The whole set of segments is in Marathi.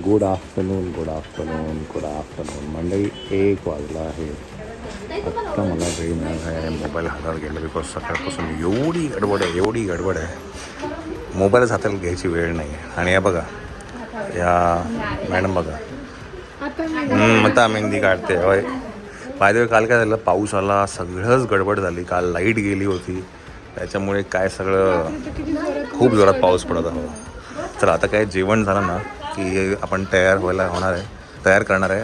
गुड आफ्टरनून मंडळी 1 वाजला आहे. आत्ता मला वेळ मिळाला आहे मोबाईल हातात गेला बिकॉज सकाळपासून एवढी गडबड आहे मोबाईलच हाताला घ्यायची वेळ नाही. आणि या बघा या मॅडम बघा आता मेहंदी काढते होय. पाहिजे काल काय झालं, पाऊस आला, सगळंच गडबड झाली. काल लाईट गेली होती, त्याच्यामुळे काय सगळं खूप जोरात पाऊस पडत हो. चला आता काय जेवण झालं ना की आपण तयार करणार आहे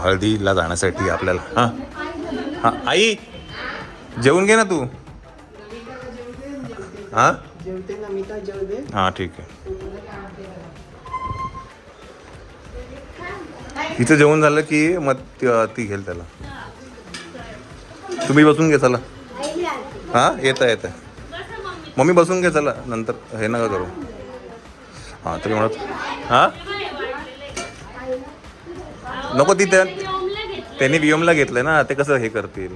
हळदीला जाण्यासाठी आपल्याला. हां हां आई जेवून घे ना तू. हां हां ठीक आहे. तिचं जेवण झालं की मग ती घेईल त्याला. तुम्ही बसून घे चला. हां येतं मम्मी बसून घे चला, नंतर हे नका करू. हां तरी म्हणत हां नको ती त्यांनी वियमला घेतलंय ना, ते कसं हे करतील.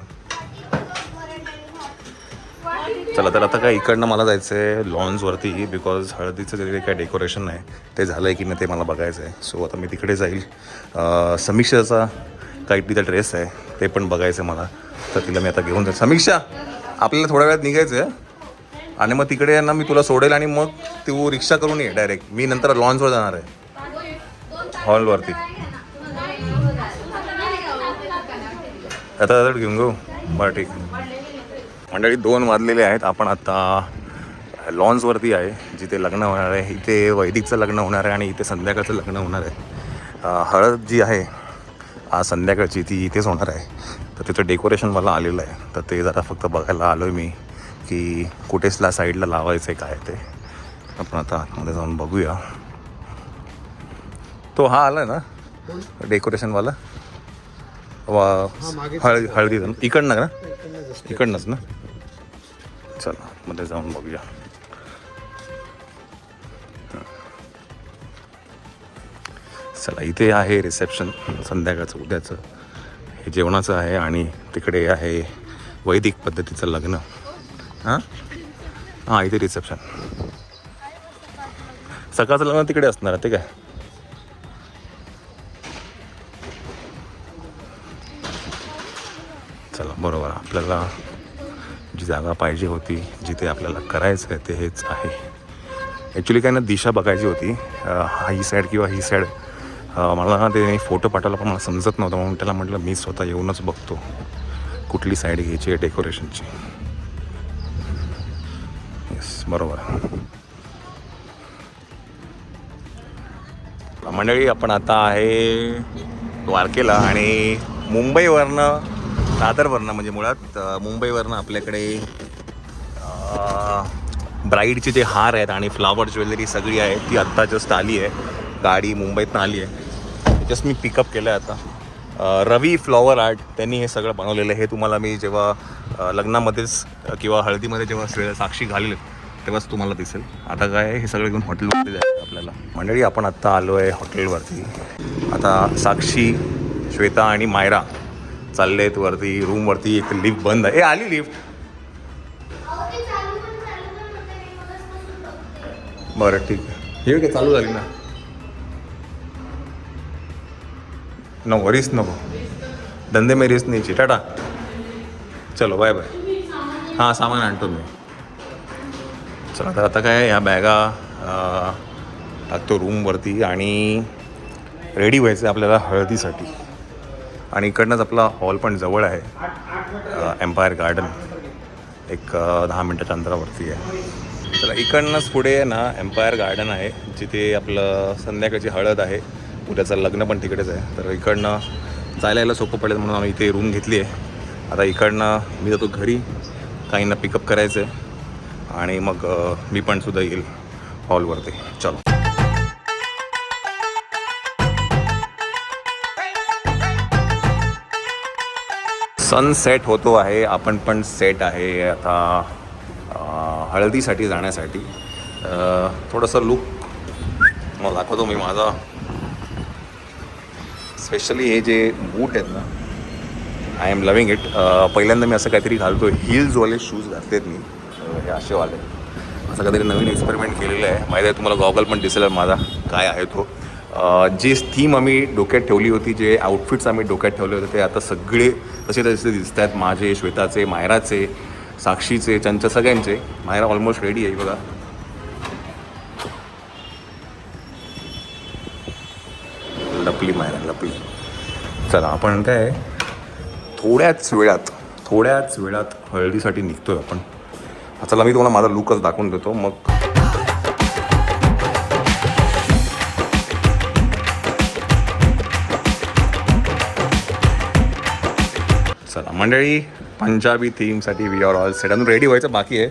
चला तर आता काय इकडनं मला जायचं आहे लॉन्सवरती बिकॉज हळदीचं जे काही डेकोरेशन आहे ते झालं आहे की नाही ते मला बघायचं आहे. सो आता मी तिकडे जाईल. समीक्षाचा काही तिचा ड्रेस आहे ते पण बघायचं आहे मला, तर तिला मी आता घेऊन जाईल. समीक्षा आपल्याला थोड्या वेळात निघायचं आहे आणि मग तिकडे ना मी तुला सोडेल आणि मग तू रिक्षा करून ये डायरेक्ट. मी नंतर लॉन्सवर जाणार आहे हॉलवरती. आता घेऊन घेऊ बरं ठीक. मंडळी 2 वाजलेले आहेत. आपण आता लॉन्सवरती आहे जिथे लग्न होणार आहे. इथे वैदिकचं लग्न होणार आहे आणि इथे संध्याकाळचं लग्न होणार आहे. हळद जी आहे आज संध्याकाळची ती इथेच होणार आहे. तर तिथं डेकोरेशन मला आलेलं आहे, तर ते जरा फक्त बघायला आलो आहे मी की कुठेसला साईडला लावायचं आहे काय ते. आपण आता आतमध्ये जाऊन बघूया. तो हा आला ना डेकोरेशनवाला हळदी इकडनंच ना. चला मध्ये जाऊन बघूया. चला इथे आहे रिसेप्शन संध्याकाळचं उद्याचं, हे जेवणाचं आहे आणि तिकडे आहे वैदिक पद्धतीचं लग्न. हां इथे रिसेप्शन. सकाळचं लग्न तिकडे असणार ते काय. चला बरोबर आपल्याला जी जागा पाहिजे होती जिथे आपल्याला करायचं आहे ते हेच आहे. ॲक्च्युली काय ना दिशा बघायची होती, ही साईड किंवा ही साईड. मला ना ते फोटो पाठवला पण मला समजत नव्हतं, म्हणून त्याला म्हटलं मी स्वतः येऊनच बघतो कुठली साईड घ्यायची आहे डेकोरेशनची. येस बरोबर. मंडळी आपण आता आहे द्वारकेला आणि मुंबईवरनं दादरवरनं म्हणजे मुळात मुंबईवरनं आपल्याकडे ब्राईडचे जे हार आहेत आणि फ्लावर ज्वेलरी सगळी आहे ती आत्ता जस्ट आली आहे. गाडी मुंबईतनं आली आहे, जस्ट मी पिकअप केलं आहे आता. रवी फ्लॉवर आर्ट त्यांनी हे सगळं बनवलेलं आहे. हे तुम्हाला मी जेव्हा लग्नामध्येच किंवा हळदीमध्ये जेव्हा साक्षी घालेल तेव्हाच तुम्हाला दिसेल. आता काय हे सगळं घेऊन हॉटेलवरती जायचं आपल्याला. मंडळी आपण आत्ता आलो आहे हॉटेलवरती. आता साक्षी, श्वेता आणि मायरा चालले आहेत वरती रूमवरती. एक लिफ्ट बंद आहे. आली लिफ्ट. बरं ठीक आहे. हे काय चालू झाली ना. नको रिस्क नको, धंदे में रिस्क न्यायची. टाटा चलो बाय बाय. हां सामान आणतो मी. चला तर आता काय ह्या बॅगा टाकतो रूमवरती आणि रेडी व्हायचं आहे आपल्याला हळदीसाठी. आणि इकडनंच आपला हॉल पण जवळ आहे, एम्पायर गार्डन एक 10 मिनटाच्या अंतरावरती आहे. चला इकडनंच पुढे ना एम्पायर गार्डन आहे जिथे आपलं संध्याकाळची हळद आहे. उद्याचं लग्न पण तिकडेच आहे, तर इकडनं जायला यायला सोपं पडेल म्हणून आम्ही इथे रूम घेतली आहे. आता इकडनं मी जातो घरी, काहींना पिकअप करायचं आहे आणि मग मी पण सुद्धा येईल हॉलवरती. चलो सनसेट होतो आहे, आपण पण सेट आहे आता हळदीसाठी जाण्यासाठी. थोडंसं लुक मला दाखवतो मी माझा. स्पेशली हे जे बूट आहेत ना, आय एम लविंग इट. पहिल्यांदा मी असं काहीतरी घालतो आहे. हिल्सवाले शूज घातलेत मी, हे असेवाले. असं काहीतरी नवीन एक्सपेरिमेंट केलेलं आहे. माहीत आहे तुम्हाला गॉगल पण दिसेल माझा काय आहे तो. जी थीम आम्ही डोक्यात ठेवली होती, जे आउटफिट्स आम्ही डोक्यात ठेवले होते ते आता सगळे तसे तसे दिसत आहेत. माझे, श्वेताचे, मायराचे, साक्षीचे, चंच्या, सगळ्यांचे. मायरा ऑलमोस्ट रेडी आहे बघा. लपली मायरा, लपली. चला आपण काय थोड्याच वेळात हळदीसाठी निघतोय आपण. चला मी तुम्हाला माझा लुकच दाखवून देतो मग. चला मंडळी, पंजाबी थीमसाठी वी आर ऑल सेट. अजून रेडी व्हायचं बाकी आहे.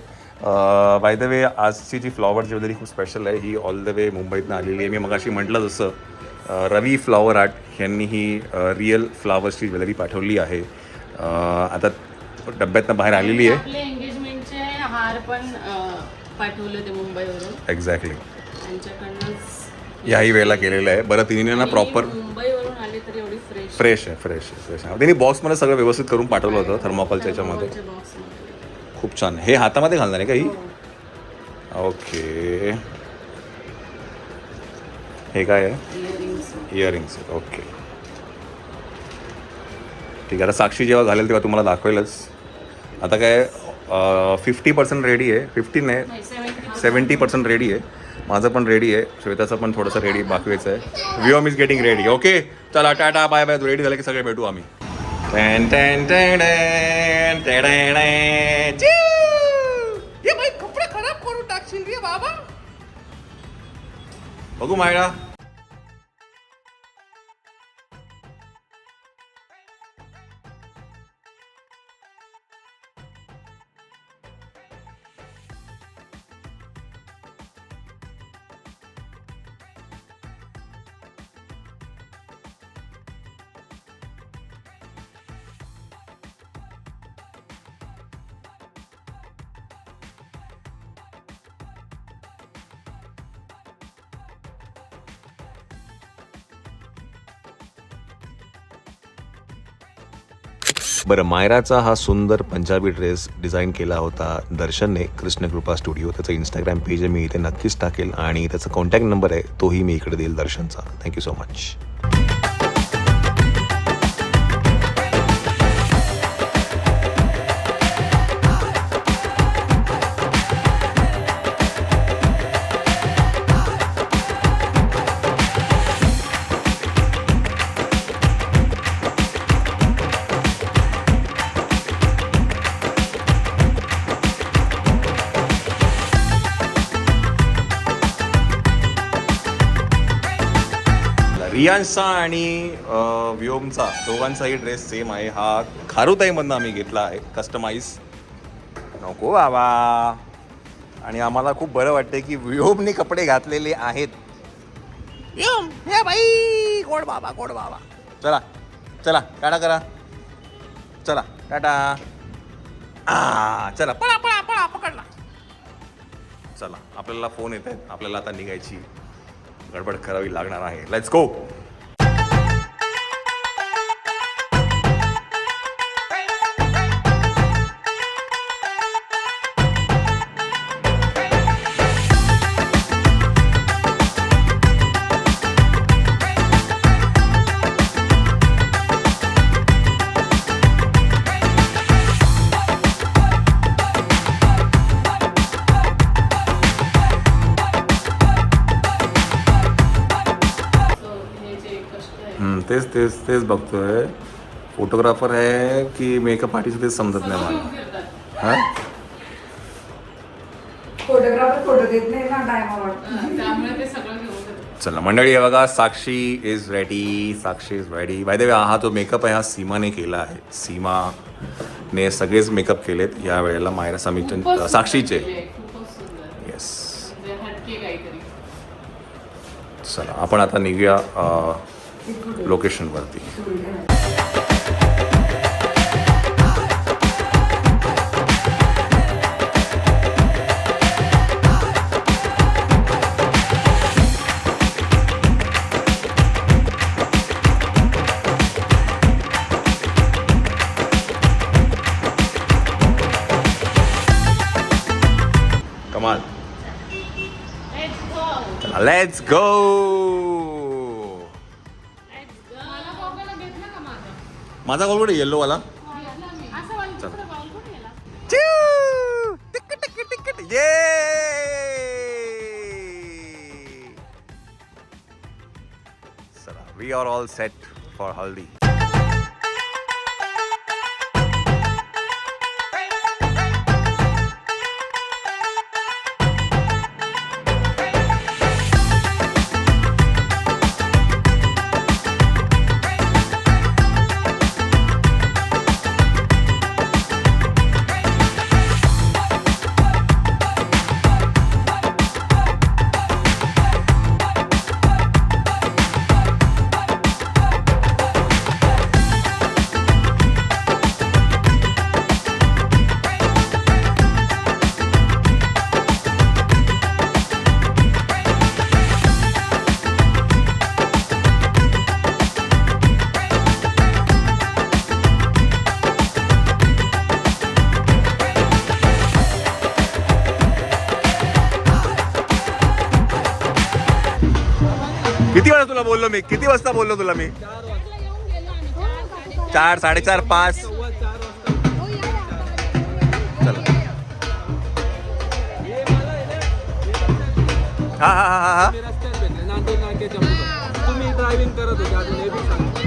बाय द वे आजची जी फ्लॉवर ज्वेलरी खूप स्पेशल आहे. ही ऑल द वे मुंबईतनं आलेली आहे. मी मगाशी म्हटलं जसं रवी फ्लॉवर आर्ट यांनी ही रिअल फ्लॉवर्सची ज्वेलरी पाठवली आहे. आता डब्यातनं बाहेर आलेली आहे. आपले एंगेजमेंटचे हार पण पाठवले ते मुंबईवरून. एक्झॅक्टली त्यांच्याकडनंच याही वेळेला केलेलं आहे. बरं तिने ना प्रॉपर मुंबईवरून आले तरी एवढी फ्रेश आहे. त्यांनी बॉक्समध्ये सगळं व्यवस्थित करून पाठवलं होतं थर्माकोलच्या याच्यामध्ये. खूप छान. हे हातामध्ये घालणार आहे का ही? ओके. हे काय आहे? इयरिंग्स. ओके ठीक आहे. आता साक्षी जेव्हा घालेल तेव्हा तुम्हाला दाखवेलच. आता काय 50% रेडी आहे. 50 नाही 70% रेडी आहे. माझं पण रेडी आहे. श्वेताचं पण थोडंसं रेडी बाकीचं आहे. व्योम इज गेटिंग रेडी. ओके चला टाटा बाय बाय. रेडी झालं की सगळे भेटू आम्ही. कपडे खराब करून टाकशील रे बाबा. बघू मायरा. बरं, मायराचा हा सुंदर पंजाबी ड्रेस डिझाईन केला होता दर्शनने, कृष्णकृपा स्टुडिओ. त्याचं इंस्टाग्राम पेज आहे, मी इथे नक्कीच टाकेल. आणि त्याचा कॉन्टॅक्ट नंबर आहे तोही मी इकडे देईल दर्शनचा. Thank you so much. रियांशचा आणि व्योमचा दोघांचाही ड्रेस सेम आहे. हा खारुताईमधनं आम्ही घेतला आहे, कस्टमाइज. नको बाबा. आणि आम्हाला खूप बरं वाटतंय की व्योमने कपडे घातलेले आहेत. व्योम हे बाई, गोड बाबा गोड बाबा. चला चला टाटा करा. चला टाटा. चला पळा पळा पळा पकडला. चला आपल्याला फोन येत आहेत. आपल्याला आता निघायची गडबड करावी लागणार आहे. Let's go. तेच बघतोय. फोटोग्राफर आहे की मेकअप आर्टिस्ट तेच समजत नाही मला. हां फोटोग्राफर फोटो देत नाही ना टायमावर, त्यामुळे ते सगळं घेऊन. चला मंडळी, हे बघा Sakshi is ready. Sakshi is ready. By the way हा जो मेकअप आहे हा सीमाने केला आहे. सीमाने सगळेच मेकअप केलेत या वेळेला. मायरा समीचंद साक्षीचे. येस. चला आपण आता निघूया लोकेशनवरती. कमाल. Let's go. माझा गोल कुठे येल्लो वाला असं वाला दुसरा बाउल कुठे गेला? टिक ये चला we are all set for Haldi. किती वेळा तुला बोललो मी? किती वाजता बोललो तुला मी? 4, 4:30, 5. चला हा हा हा हा रस्त्यात भेटले नांदेड नाक्याच्या पुढं. तुम्ही ड्रायव्हिंग करत होते अजून हे बी सांगा.